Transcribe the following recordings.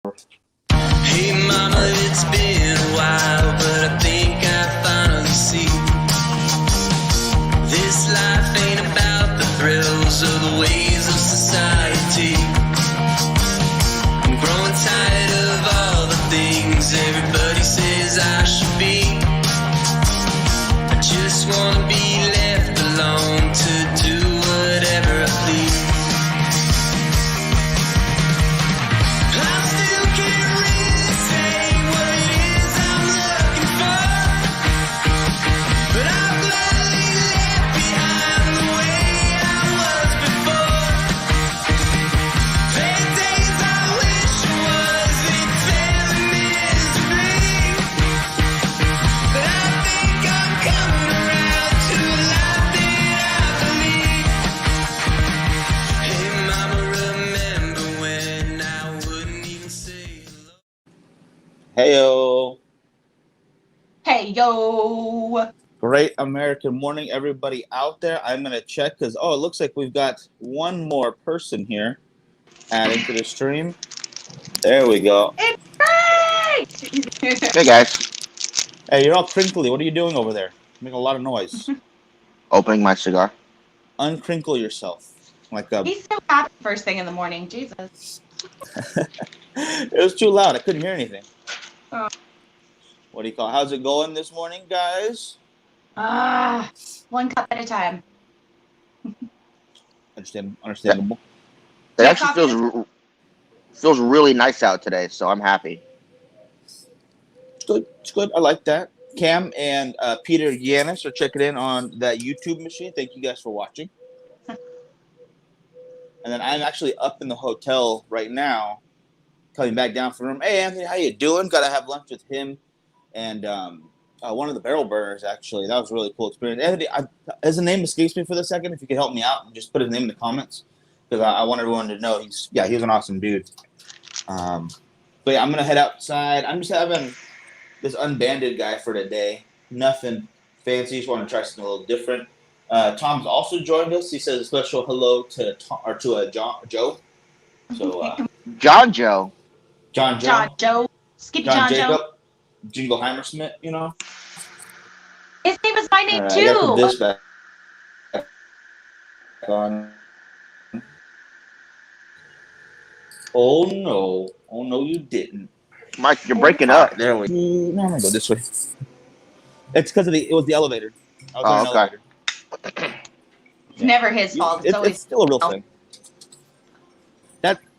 Hey mama, it's been a while, but I think I finally see this life ain't about the thrills or the ways of society. I'm growing tired of all the things everybody says I should be. I just wanna be left alone to do whatever I please. I still can't really say what it is I'm looking for, but I'm gladly left behind the way I was before. There are days I wish I wasn't failing miserably, but I think I'm coming around to a life that I believe. Hey mama, remember when I wouldn't even say hello? Heyo. Hey, yo. Great American morning, everybody out there. I'm going to check because, it looks like we've got one more person here adding to the stream. There we go. It's great. Hey guys, Hey, you're all crinkly. What are you doing over there? Making a lot of noise. opening my cigar. Uncrinkle yourself. Like a... He's so happy first thing in the morning. Jesus. It was too loud. I couldn't hear anything. Oh. What do you call it? How's it going this morning, guys? One cup at a time. Understandable. It Yeah, actually feels really nice out today, so I'm happy. It's good. It's good. I like that. Cam and Peter Yanis are checking in on that YouTube machine. Thank you guys for watching. And then I'm actually up in the hotel right now, coming back down from the room. Hey, Anthony, how you doing? Got to have lunch with him and one of the barrel burners, actually. That was a really cool experience. Anthony, his name escapes me for the second. If you could help me out and just put his name in the comments, because I want everyone to know he's an awesome dude. But yeah, I'm going to head outside. I'm just having this unbanded guy for today. Nothing fancy. Just want to try something a little different. Tom's also joined us. He says a special hello to Tom, or to Joe. So John Joe. John Joe. Skippy John Jacob, Joe. Jingle Heimersmith, you know. His name is my name All right, I gotta put too. this back on. Oh no, you didn't. Mike, you're breaking up. There we go. No, I'm gonna go this way. It's because it was the elevator. I was in an elevator. It's never his fault. It's still a real thing.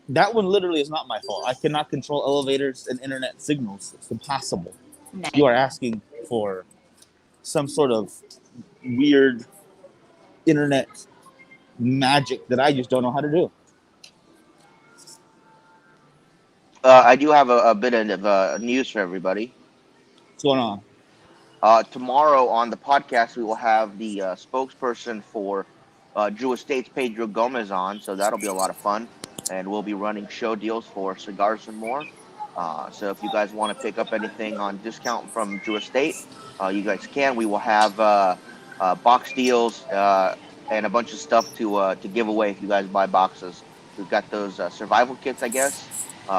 That one literally is not my fault. I cannot control elevators and internet signals. It's impossible. Nice. You are asking for some sort of weird internet magic that I just don't know how to do. I do have a bit of news for everybody. What's going on? Tomorrow on the podcast, we will have the spokesperson for Drew Estates, Pedro Gomez, on, so that'll be a lot of fun. And we'll be running show deals for cigars and more. So if you guys want to pick up anything on discount from Drew Estate, you guys can. We will have box deals and a bunch of stuff to give away if you guys buy boxes. We've got those survival kits, I guess,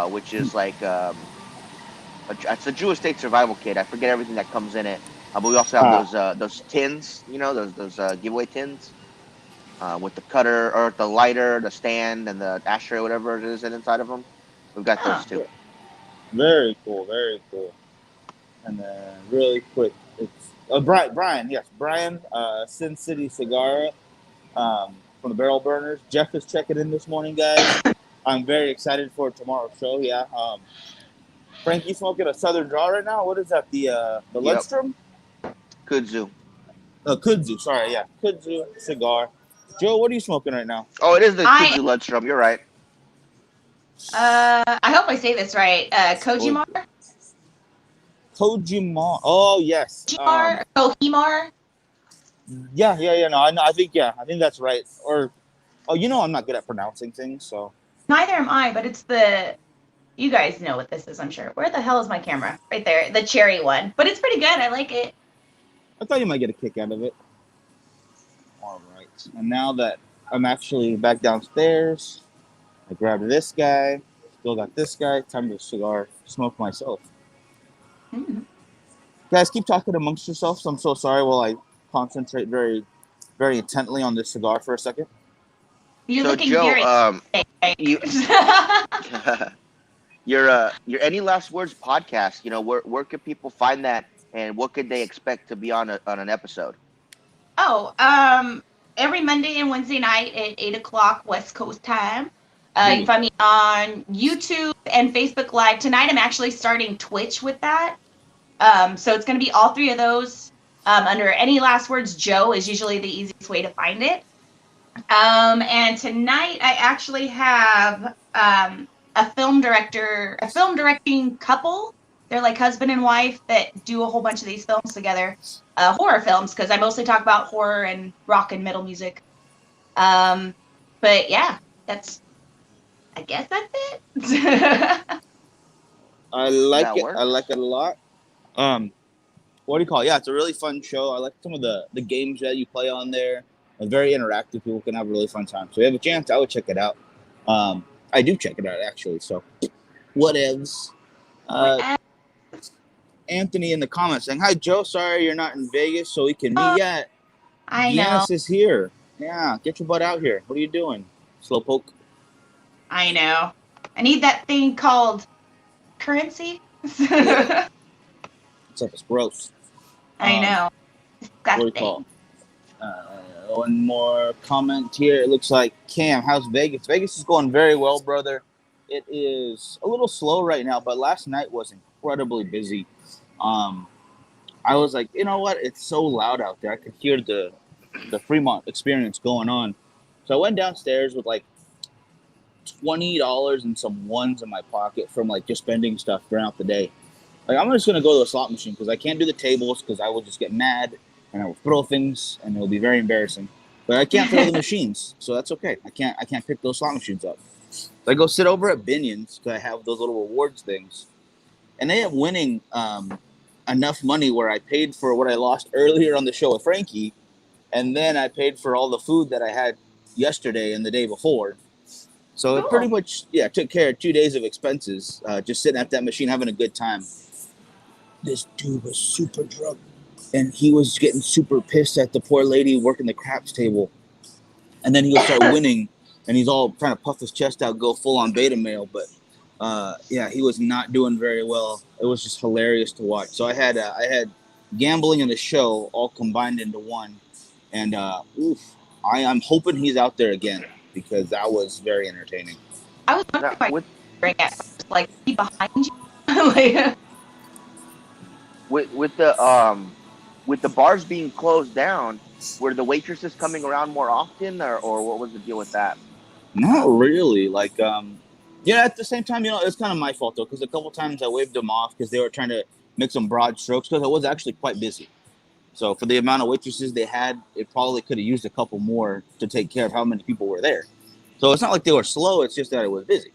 which is like it's a Drew Estate survival kit. I forget everything that comes in it, but we also have those tins, you know, those giveaway tins. With the cutter or the lighter, the stand, and the ashtray, whatever it is inside of them. We've got those too. Very cool, very cool. And then really quick, it's Brian, Sin City Cigar from the Barrel Burners. Jeff is checking in this morning, guys. I'm very excited for tomorrow's show. Yeah. Frank, you smoking a Southern Draw right now? What is that? The Ludstrom? Kudzu. Kudzu. Sorry, yeah, Kudzu cigar. Joe, what are you smoking right now? Oh, it is the Kudzu Ludstrom. You're right. I hope I say this right. Kojimar? Kojimar. Oh, yes. Kohimar? Yeah. No, I think that's right. Or, I'm not good at pronouncing things, so. Neither am I, but it's you guys know what this is, I'm sure. Where the hell is my camera? Right there. The cherry one. But it's pretty good. I like it. I thought you might get a kick out of it. All right. And now that I'm actually back downstairs, I grabbed this guy. Still got this guy. Time to cigar smoke myself. Mm. Guys, keep talking amongst yourselves. I'm so sorry while I concentrate very, very intently on this cigar for a second. You're So looking Joe, very you your Any Last Words podcast, where could people find that, and what could they expect to be on an episode? Oh, every Monday and Wednesday night at 8 o'clock West Coast time. You can find me on YouTube and Facebook Live. Tonight I'm actually starting Twitch with that. So it's going to be all three of those. Under Any Last Words, Joe is usually the easiest way to find it. And tonight I actually have a film directing couple. They're like husband and wife that do a whole bunch of these films together, horror films, because I mostly talk about horror and rock and metal music. But yeah, I guess that's it. I like That it. works. I like it a lot. What do you call it? Yeah, it's a really fun show. I like some of the games that you play on there. It's very interactive. People can have a really fun time. So if you have a chance, I would check it out. I do check it out, actually. So whatevs. Anthony in the comments saying, "Hi, Joe. Sorry you're not in Vegas so we can meet yet. I know. Giannis is here. Yeah, get your butt out here. What are you doing, Slowpoke?" I know. I need that thing called currency. What's up? It's gross. I know. What do you call? One more comment here. It looks like Cam. How's Vegas? Vegas is going very well, brother. It is a little slow right now, but last night was incredibly busy. I was like, you know what? It's so loud out there. I could hear the Fremont experience going on. So I went downstairs with like $20 and some ones in my pocket from like just spending stuff throughout the day. Like I'm just gonna go to a slot machine because I can't do the tables because I will just get mad and I will throw things and it'll be very embarrassing. But I can't throw the machines, so that's okay. I can't pick those slot machines up. So I go sit over at Binion's because I have those little rewards things, and they end up winning enough money where I paid for what I lost earlier on the show with Frankie, and then I paid for all the food that I had yesterday and the day before. So it pretty much, took care of 2 days of expenses, just sitting at that machine having a good time. This dude was super drunk, and he was getting super pissed at the poor lady working the craps table. And then he would start winning, and he's all trying to puff his chest out, go full on beta male. But he was not doing very well. It was just hilarious to watch. So I had gambling and the show all combined into one, and I'm hoping he's out there again because that was very entertaining. I was wondering Now, if I could bring it, like, be behind you. Like, with the bars being closed down, were the waitresses coming around more often, or what was the deal with that? Not really. Like, at the same time, it's kind of my fault, though, because a couple times I waved them off because they were trying to make some broad strokes because I was actually quite busy. So for the amount of waitresses they had, it probably could have used a couple more to take care of how many people were there. So it's not like they were slow. It's just that I was busy.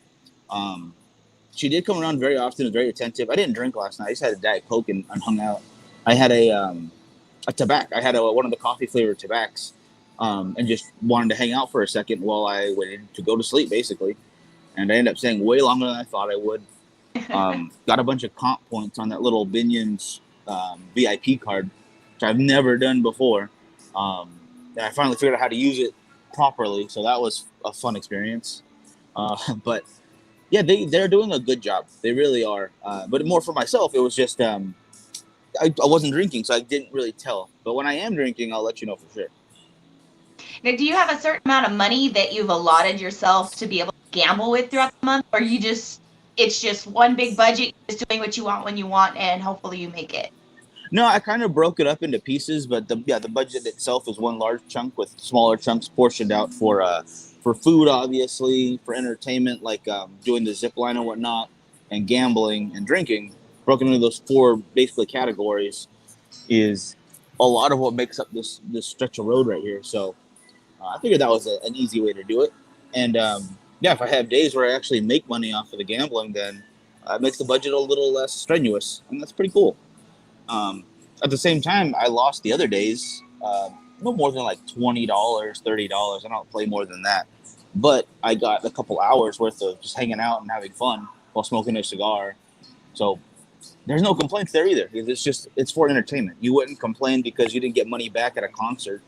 She did come around very often, was very attentive. I didn't drink last night. I just had a Diet Coke and hung out. I had a tobacco. I had one of the coffee flavored tobaccos, and just wanted to hang out for a second while I waited to go to sleep, basically. And I ended up staying way longer than I thought I would. Got a bunch of comp points on that little Binion's VIP card, which I've never done before. And I finally figured out how to use it properly, so that was a fun experience. But yeah, they're doing a good job. They really are. But more for myself, it was just I wasn't drinking, so I didn't really tell. But when I am drinking, I'll let you know for sure. now, do you have a certain amount of money that you've allotted yourself to be able to gamble with throughout the month, or it's just one big budget, just doing what you want when you want, and hopefully you make it? No, I kind of broke it up into pieces, but the budget itself is one large chunk with smaller chunks portioned out for food, obviously, for entertainment, like doing the zip line and whatnot, and gambling and drinking. Broken into those four basically categories is a lot of what makes up this stretch of road right here. So I figured that was an easy way to do it. And if I have days where I actually make money off of the gambling, then it makes the budget a little less strenuous, and that's pretty cool. At the same time, I lost the other days, no more than like $20, $30. I don't play more than that. but I got a couple hours worth of just hanging out and having fun while smoking a cigar. So there's no complaints there either. It's for entertainment. You wouldn't complain because you didn't get money back at a concert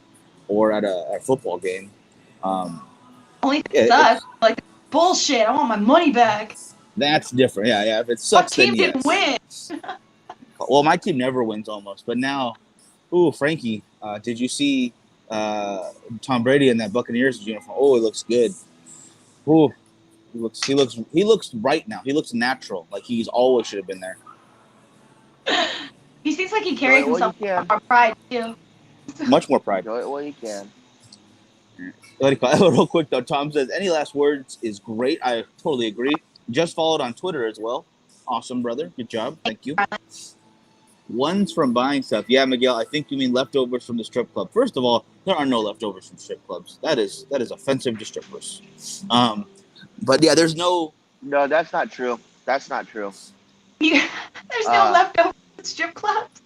or at a football game. Only Yeah, sucks. Like bullshit. I want my money back. That's different. Yeah. If it My sucks, team then didn't yes. win. Well, my team never wins almost, but now, Frankie, did you see Tom Brady in that Buccaneers uniform? Oh, it looks good. Ooh, he looks right now. He looks natural, like he's always should have been there. He seems like he carries Enjoy it while himself you can. with pride too. Much more pride. Enjoy it while you can. Real quick though, Tom says any last words is great. I totally agree. Just followed on Twitter as well. Awesome, brother. Good job. Thank you. One's from buying stuff. Yeah, Miguel, I think you mean leftovers from the strip club. First of all, there are no leftovers from strip clubs. That is offensive to strippers. But yeah, there's no. No, that's not true. That's not true. There's no leftover strip clubs.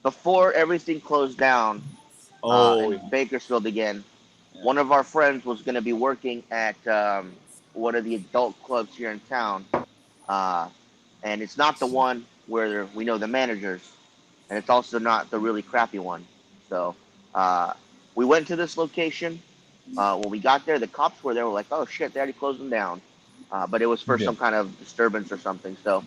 Before everything closed down in Bakersfield again, one of our friends was going to be working at one of the adult clubs here in town. And it's not the one where we know the managers. And it's also not the really crappy one. So we went to this location. When we got there, the cops were there. We're like, oh, shit, they already closed them down. But it was for some kind of disturbance or something. So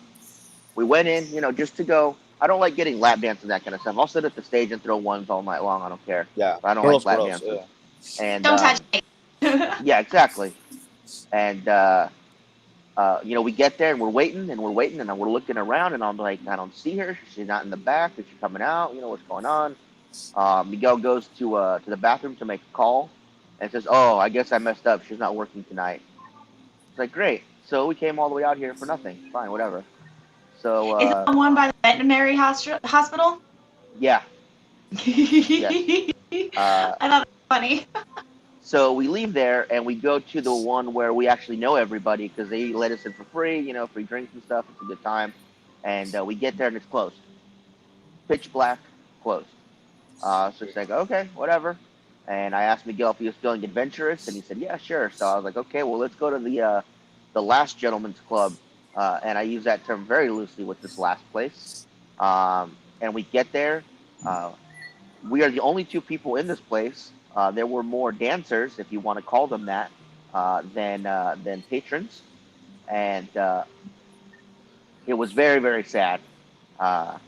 we went in, just to go. I don't like getting lap dances and that kind of stuff. I'll sit at the stage and throw ones all night long. I don't care. Yeah. But I don't like lap dances. Yeah. And Don't touch me. yeah, exactly. And we get there and we're waiting and we're looking around and I'm like, I don't see her. She's not in the back. Is she coming out? What's going on? Miguel goes to the bathroom to make a call and says, oh, I guess I messed up. She's not working tonight. It's like, great. So we came all the way out here for nothing. Fine, whatever. So Is it the one by the veterinary hospital? Yeah. I thought that was funny. So we leave there and we go to the one where we actually know everybody because they let us in for free, free drinks and stuff. It's a good time. And we get there and it's closed. Pitch black, closed. So it's like, okay, whatever. And I asked Miguel if he was feeling adventurous and he said, yeah, sure. So I was like, okay, well, let's go to the Last Gentleman's Club. And I use that term very loosely with this last place. And we get there. We are the only two people in this place. There were more dancers, if you want to call them that, than patrons. And it was very, very sad. A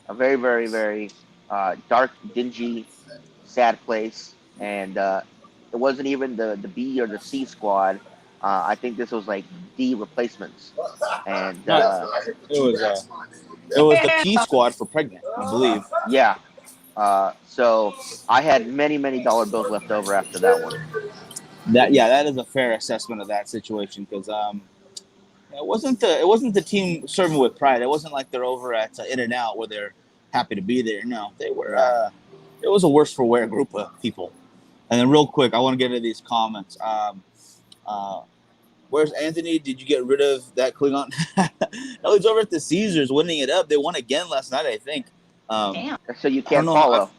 very, very, very dark, dingy, sad place. And it wasn't even the B or the C squad. I think this was like D replacements. And it was the P squad for pregnant, I believe. Yeah. So I had many, many dollar bills left over after that one. That is a fair assessment of that situation because it wasn't the team serving with pride. It wasn't like they're over at In-N-Out where they're happy to be there. No, they were. It was a worse for wear group of people. And then real quick, I want to get into these comments. Where's Anthony? Did you get rid of that Klingon? No, he's over at the Caesars winning it up. They won again last night, I think. Damn. So you can't follow.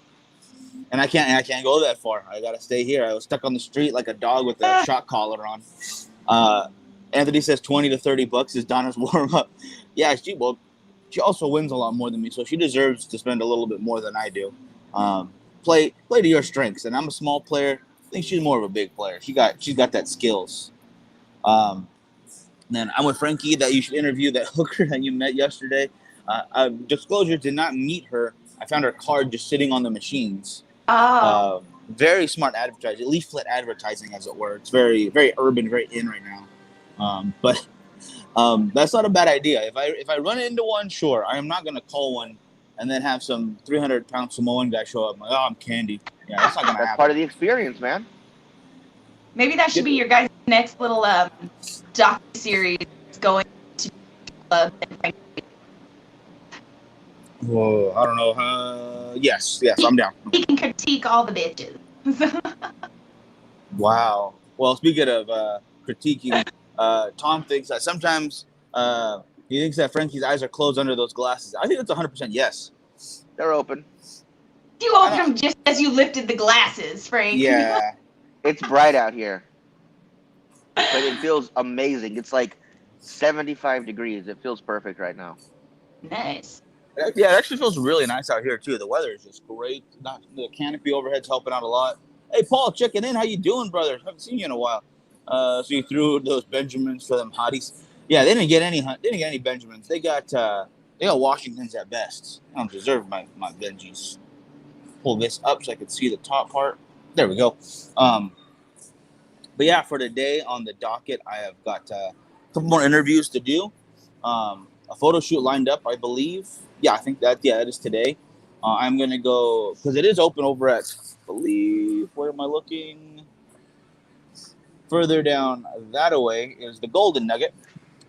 And I can't go that far. I gotta stay here. I was stuck on the street like a dog with a shot collar on. Anthony says $20 to $30 is Donna's warm up. Yeah, she also wins a lot more than me, so she deserves to spend a little bit more than I do. Play to your strengths, and I'm a small player. I think she's more of a big player. She's got that skills. Then I'm with Frankie that you should interview that hooker that you met yesterday. Disclosure, did not meet her. I found her card just sitting on the machines. Oh. Very smart advertising, leaflet advertising, as it were. It's very, very urban, very in right now. But that's not a bad idea. If I run into one, sure. I am not going to call one and then have some 300-pound Samoan guy show up. I'm like, oh, I'm Candy. Yeah, that's not going to happen. That's part of the experience, man. Maybe that should be your guys' next little docu-series going to club. Whoa, I don't know. Yes, I'm down. He can critique all the bitches. Wow. Well, speaking of critiquing, Tom thinks that sometimes he thinks that Frankie's eyes are closed under those glasses. I think that's 100% yes. They're open. You opened them just as you lifted the glasses, Frank. Yeah. It's bright out here. but it feels amazing. It's like 75 degrees. It feels perfect right now. Nice. Yeah, it actually feels really nice out here too. The weather is just great. Not the canopy overhead's helping out a lot. Hey, Paul, checking in. How you doing, brother? Haven't seen you in a while. So you threw those Benjamins for them hotties. Yeah, they didn't get any. They didn't get any Benjamins. They got Washingtons at best. I don't deserve my Benjis. Pull this up so I can see the top part. There we go. But yeah, for today on the docket, I have got a couple more interviews to do. A photo shoot lined up, I believe. Yeah, I think that is today. I'm gonna go because it is open over at, I believe, where am I looking? Further down that way is the Golden Nugget,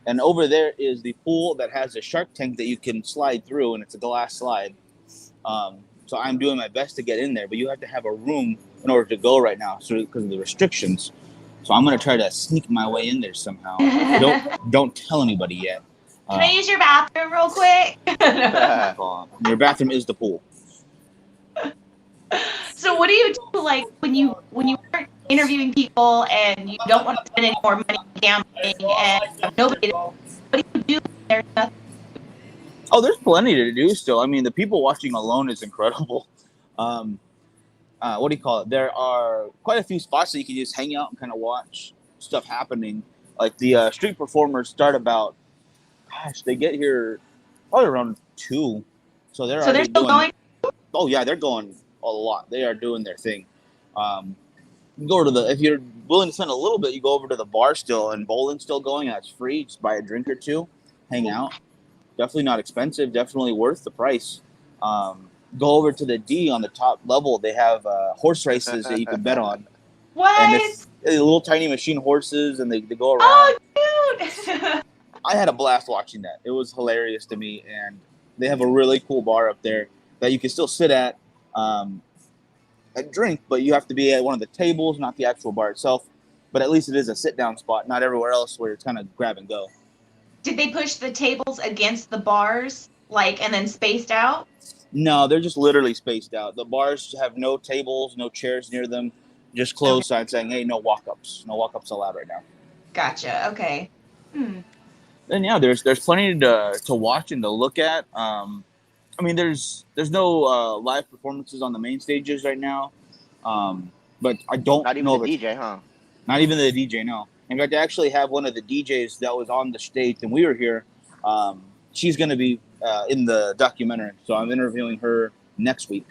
and over there is the pool that has a shark tank that you can slide through, and it's a glass slide. So I'm doing my best to get in there, but you have to have a room in order to go right now, so because of the restrictions. So I'm gonna try to sneak my way in there somehow. Don't tell anybody yet. Can I use your bathroom real quick? Your bathroom is the pool. So what do you do like when you aren't interviewing people and you don't want to spend any more money gambling and nobody? What do you do when there's nothing? Oh, there's plenty to do still. I mean, the people watching alone is incredible. What do you call it? There are quite a few spots that you can just hang out and kind of watch stuff happening. Like the street performers start about, they get here probably around 2. So they're still going? Oh yeah, they're going a lot. They are doing their thing. You go to if you're willing to spend a little bit, you go over to the bar still, and bowling's still going. That's free. Just buy a drink or two, hang out. Definitely not expensive. Definitely worth the price. Go over to the D on the top level. They have horse races that you can bet on. What? And it's little tiny machine horses, and they go around. Oh, dude! I had a blast watching that. It was hilarious to me, and they have a really cool bar up there that you can still sit at and drink, but you have to be at one of the tables, not the actual bar itself. But at least it is a sit-down spot, not everywhere else where it's kind of grab and go. Did they push the tables against the bars, and then spaced out? No, they're just literally spaced out. The bars have no tables, no chairs near them, just closed signs saying, hey, no walk-ups. No walk-ups allowed right now. Gotcha. Okay. And yeah, there's plenty to watch and to look at. I mean, there's no live performances on the main stages right now, but I don't Not even know the DJ, huh? Not even the DJ, no. In fact, I actually have one of the DJs that was on the stage and we were here. She's going to be in the documentary, so I'm interviewing her next week.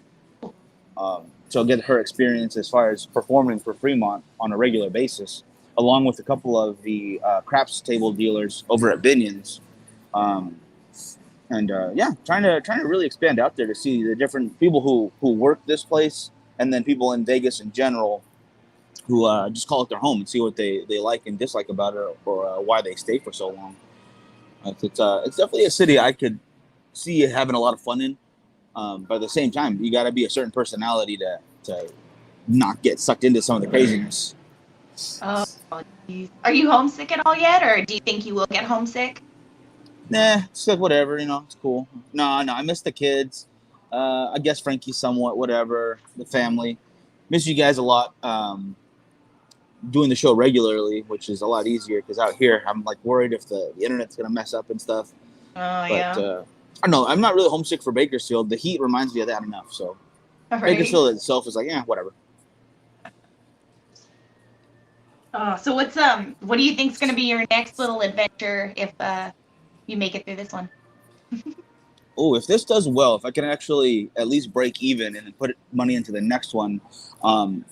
So I'll get her experience as far as performing for Fremont on a regular basis, along with a couple of the craps table dealers over at Binion's. Trying to really expand out there to see the different people who work this place, and then people in Vegas in general who just call it their home and see what they like and dislike about it, or why they stay for so long. It's definitely a city I could see having a lot of fun in, but at the same time, you got to be a certain personality to not get sucked into some of the craziness. Oh, geez. Are you homesick at all yet, or do you think you will get homesick? Nah, it's like whatever, it's cool. No, I miss the kids. I guess Frankie somewhat, whatever, the family. Miss you guys a lot. Doing the show regularly, which is a lot easier because out here I'm like worried if the internet's gonna mess up and stuff. Yeah. I don't know. I'm not really homesick for Bakersfield. The heat reminds me of that enough. So Right. Bakersfield itself is like, whatever. So what do you think is going to be your next little adventure if you make it through this one? Oh, if this does well, if I can actually at least break even and then put money into the next one,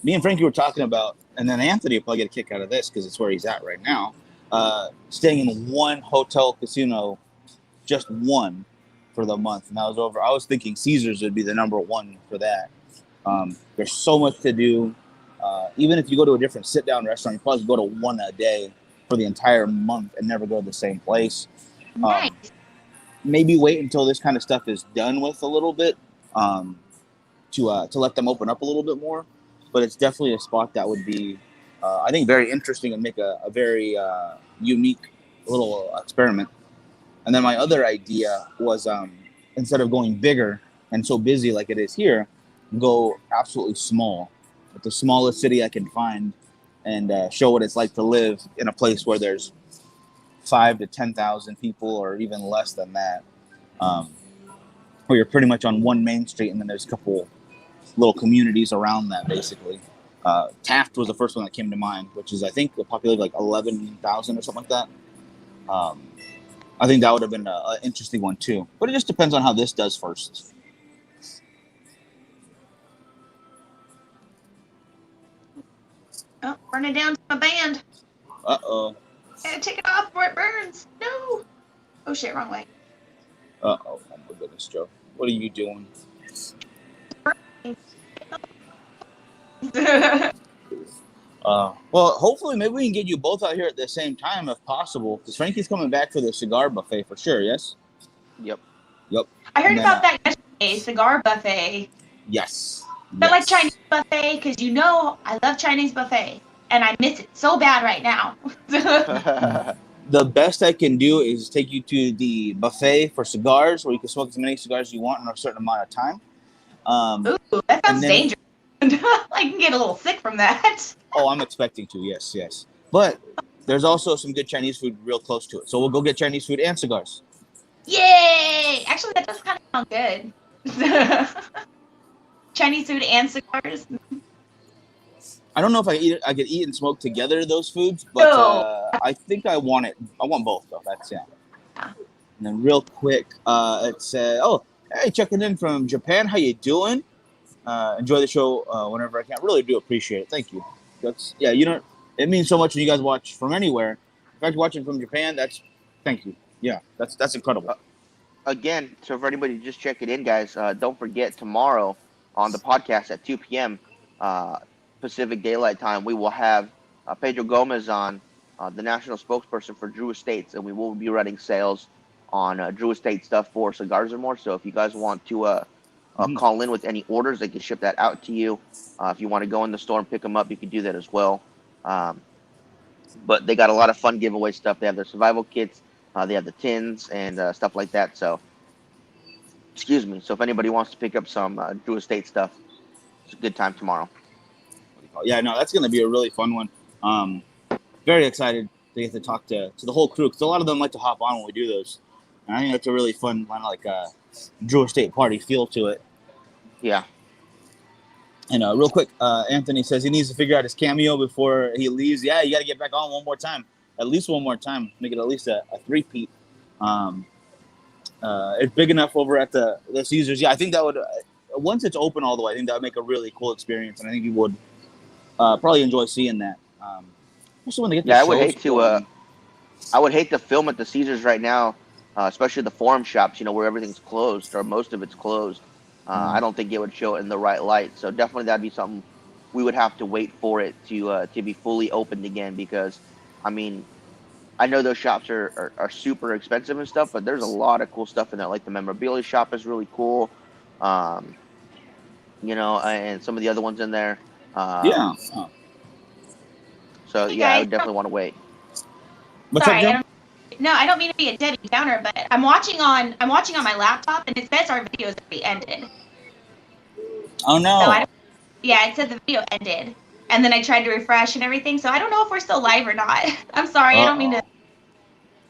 me and Frankie were talking about, and then Anthony will probably get a kick out of this because it's where he's at right now, staying in one hotel casino, just one, for the month. And I was thinking Caesars would be the number one for that. There's so much to do. Even if you go to a different sit-down restaurant, you probably go to one a day for the entire month and never go to the same place. Nice. Maybe wait until this kind of stuff is done with a little bit to let them open up a little bit more. But it's definitely a spot that would be, I think, very interesting and make a very unique little experiment. And then my other idea was instead of going bigger and so busy like it is here, go absolutely small. At the smallest city I can find and show what it's like to live in a place where there's 5,000 to 10,000 people, or even less than that, where you're pretty much on one main street, and then there's a couple little communities around that, basically. Taft was the first one that came to mind, which is, I think, the population like 11,000 or something like that. I think that would have been an interesting one too, but it just depends on how this does first. Oh, burning down to my band. Uh-oh. Gotta take it off before it burns. No. Oh shit, wrong way. Uh-oh. Oh my goodness, Joe. What are you doing? Well, hopefully maybe we can get you both out here at the same time if possible, because Frankie's coming back for the cigar buffet for sure, yes? Yep. I heard And then, about that yesterday, cigar buffet. Yes. But like Chinese buffet, because you know I love Chinese buffet, and I miss it so bad right now. The best I can do is take you to the buffet for cigars, where you can smoke as many cigars as you want in a certain amount of time. Ooh, that sounds then- dangerous. I can get a little sick from that. Oh, I'm expecting to, yes. But there's also some good Chinese food real close to it. So we'll go get Chinese food and cigars. Yay! Actually, that does kind of sound good. Chinese food and cigars. I don't know if I could eat and smoke together those foods, but I think I want it. I want both, though. That's, yeah. And then real quick, it said, oh, hey, checking in from Japan. How you doing? Enjoy the show whenever I can. Really do appreciate it. Thank you. Yeah, it means so much when you guys watch from anywhere. In fact, watching from Japan, thank you. Yeah, that's incredible. Again, so for anybody just checking in, guys, don't forget tomorrow on the podcast at 2 p.m. Pacific Daylight Time, we will have Pedro Gomez on, the national spokesperson for Drew Estates, and we will be running sales on Drew Estate stuff for Cigars or More. So if you guys want to call in with any orders, they can ship that out to you. If you want to go in the store and pick them up, you can do that as well. But they got a lot of fun giveaway stuff. They have their survival kits, they have the tins and stuff like that. So, excuse me. So if anybody wants to pick up some Drew Estate stuff, it's a good time tomorrow. Yeah, no, that's going to be a really fun one. Very excited to get to talk to the whole crew, because a lot of them like to hop on when we do those. And I think that's a really fun, kind of like Drew Estate party feel to it. Yeah. And real quick, Anthony says he needs to figure out his cameo before he leaves. Yeah, you got to get back on one more time. At least one more time. Make it at least a three-peat. It's big enough over at the Caesars. Yeah, I think that would, once it's open all the way, I think that would make a really cool experience. And I think you would probably enjoy seeing that. Also when they get the I shows would hate going. to. I would hate to film at the Caesars right now, especially the forum shops. Where everything's closed or most of it's closed. I don't think it would show it in the right light. So definitely that'd be something we would have to wait for it to be fully opened again, because, I mean, I know those shops are super expensive and stuff, but there's a lot of cool stuff in there. Like the memorabilia shop is really cool, and some of the other ones in there. Yeah. So Hey, yeah, I guys. would definitely want to wait. What's Sorry, up, Jim? I don't mean to be a Debbie Downer, but I'm watching on my laptop, and it says our video's already ended. Oh, no. So it said the video ended, and then I tried to refresh and everything. So I don't know if we're still live or not. I'm sorry, I don't mean to.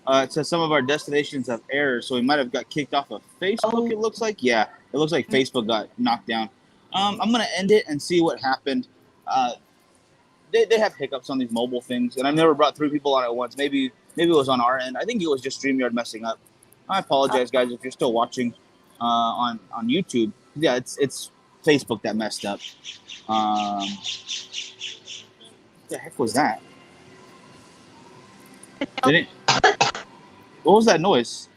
It says some of our destinations have errors, so we might have got kicked off of Facebook, It looks like. Yeah, it looks like Facebook got knocked down. I'm going to end it and see what happened. They have hiccups on these mobile things, and I've never brought 3 people on at once. Maybe it was on our end. I think it was just StreamYard messing up. I apologize, guys, if you're still watching on YouTube. Yeah, it's Facebook that messed up. What the heck was that? What was that noise?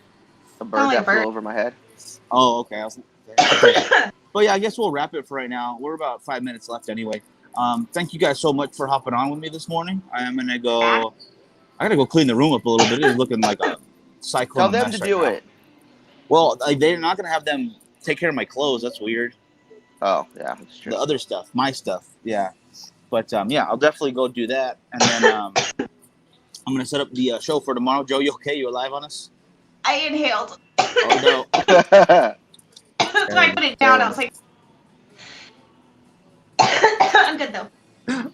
A bird like that a bird. flew over my head. Oh, okay. But yeah, I guess we'll wrap it for right now. We're about 5 minutes left anyway. Thank you guys so much for hopping on with me this morning. I gotta go clean the room up a little bit. It is looking like a cyclone. Tell them to do it. Well, they're not gonna have them take care of my clothes. That's weird. Oh, yeah, that's true. The other stuff, my stuff, yeah. But yeah, I'll definitely go do that, and then I'm gonna set up the show for tomorrow. Joe, you okay? You alive on us? I inhaled. Oh no. So I put it down. I was like, I'm good though.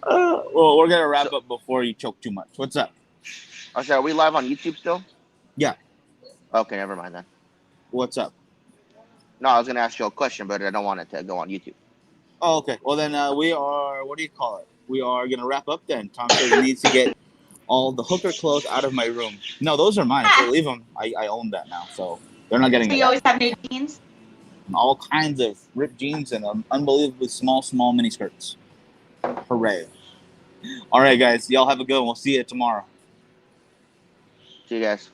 Well, we're gonna wrap up before you choke too much. What's up? Oh, sorry, are we live on YouTube still? Yeah. Okay, never mind then. What's up? No, I was gonna ask you a question, but I don't want it to go on YouTube. Oh, okay. Well, then we are. What do you call it? We are gonna wrap up then. Tom says he needs to get all the hooker clothes out of my room. No, those are mine. So leave them. I own that now, so they're not getting So it you back. always have new jeans? All kinds of ripped jeans and unbelievably small mini skirts. Hooray! All right, guys. Y'all have a good one. We'll see you tomorrow. See you guys.